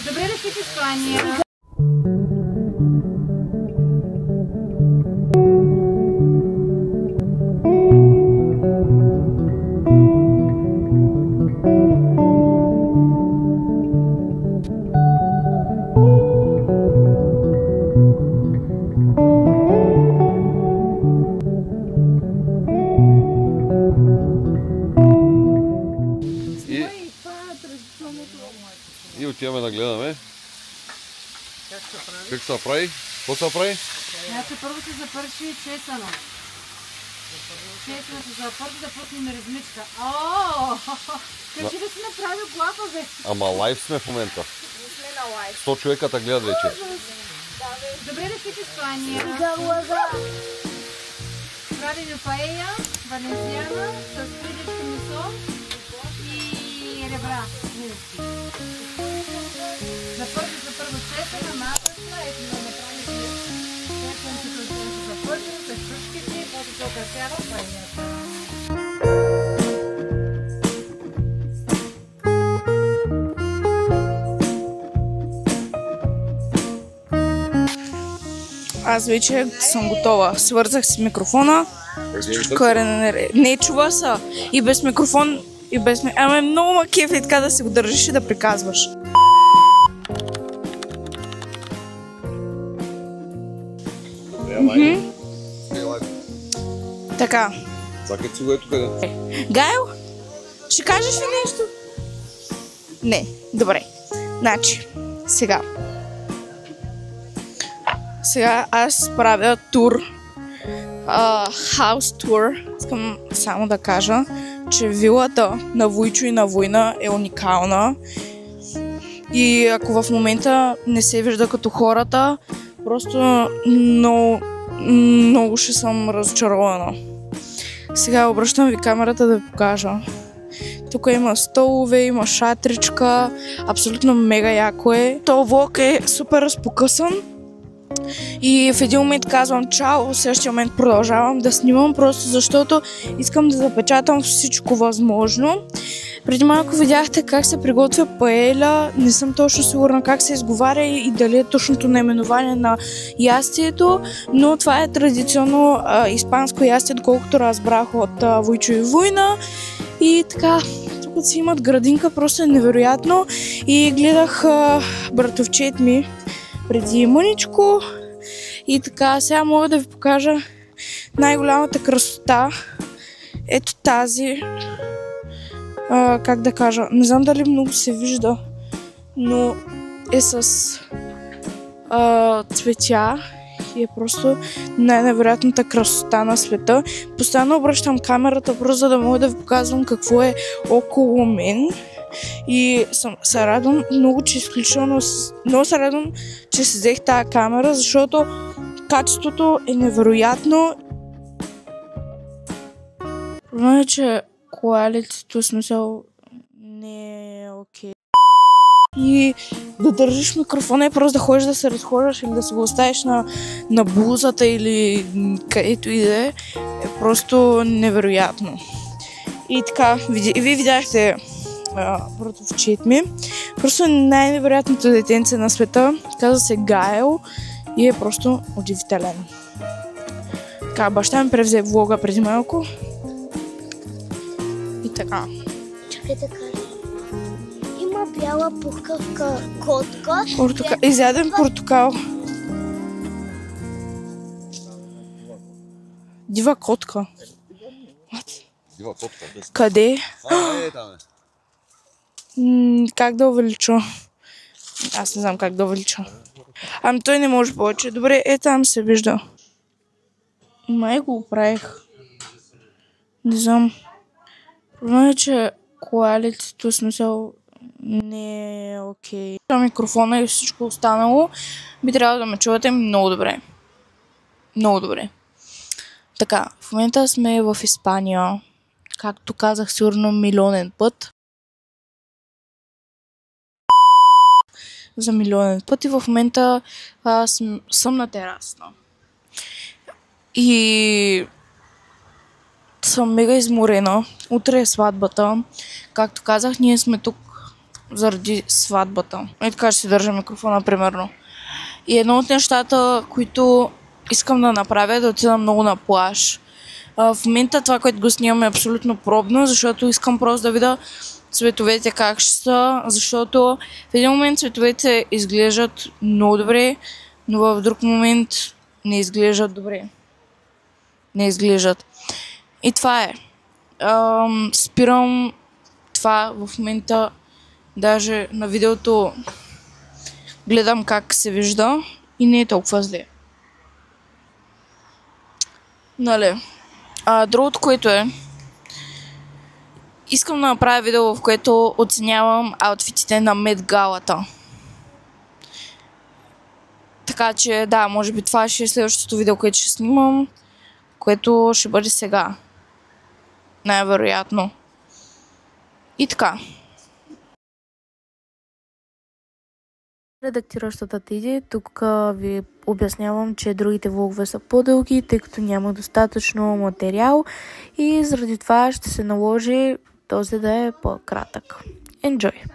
Добре дошли в Испания. И отиваме да гледаме как се прави. Какво се прави? Значи първо се запърши чесъно. Чесъно се запърши да пуснем резмичка. Кажи да си направил глава, бе. Ама лайв сме в момента. Не сме на лайв. 100 човека те гледат вече. Добре дошли в Испания. Правим паея, валенсиана, с крилечко месо и ребра. За първо чесъна, масата, ето да направим чесънцето за първо, с крушките и после се украсява паеята. Аз вече съм готова. Свързах си микрофона. Не чува са. И без микрофон, и без... Ама много ма кефи така да си го държиш и да приказваш. Така. Чакай си го ето къде. Гайл, ще кажеш ли нещо? Не. Добре. Значи, сега аз правя тур, хаус тур. Искам само да кажа, че вилата на Вуйчо и на Война е уникална. И ако в момента не се вижда като хората, просто много ще съм разочарована. Сега обръщам ви камерата да ви покажа. Тук има столове, има шатричка, абсолютно мега яко е. То влог е супер разпокъсан. И в един момент казвам чао, в следващия момент продължавам да снимам, просто защото искам да запечатам всичко възможно. Преди малко видяхте как се приготвя паеля, не съм точно сигурна как се изговаря и дали е точното наименование на ястието, но това е традиционно испанско ястие, доколкото разбрах от Вуйчо и Война. И така, тук си имат градинка, просто е невероятно. И гледах братовчет ми преди мъничко. И така, сега мога да ви покажа най-голямата красота. Ето тази. Как да кажа, не знам дали много се вижда, но е с цветя и е просто най-невероятната красота на света. Постоянно обръщам камерата, просто за да мога да ви показвам какво е около мен. И се радвам много, че много се радвам, че си взех тази камера, защото качеството е невероятно. Проблемът е, че quality-то, смисъл, не е окей. И да държиш микрофона и просто да ходиш да се разхождаш или да си го оставиш на блузата или където и да е просто невероятно. И така, вие видяхте братовчет ми. Просто е най-невероятното детенце на света. Казва се Гайл и е просто удивителен. Така, баща ми превзе влога преди малко. И така. Чакай да кажа. Има бяла пухкавка котка. Изяден портокал. Дива котка. Дива котка. Къде? Там е. Как да увелича? Аз не знам как да увелича. Ами той не може повече. Добре, там се вижда. Май го оправих. Не знам. Проблемът е, че quality-то, смисъл, не е окей. Микрофона и всичко останало би трябвало да ме чувате много добре. Много добре. Така, в момента сме в Испания. Както казах сигурно милионен път. За милионен път и в момента съм на терасна. И съм мега изморена. Утре е сватбата. Както казах, ние сме тук заради сватбата. И така ще си държа микрофона, примерно. И едно от нещата, които искам да направя, е да отида много на плаж. В момента това, което го снимам, е абсолютно пробно, защото искам просто да видя цветовете как ще са, защото в един момент цветовете изглеждат много добре, но в друг момент не изглеждат добре. Не изглеждат. И това е. Спирам това в момента, даже на видеото гледам как се вижда и не е толкова зле. Нали? Другото, което е, искам да направя видео, в което оценявам аутфитите на Мет Галата. Така че да, може би това ще е следващото видео, което ще снимам, което ще бъде сега. Най-вероятно. И така. Редактиращата Тиди, тук ви обяснявам, че другите влогове са по-дълги, тъй като няма достатъчно материал и заради това ще се наложи този да е по-кратък. Enjoy!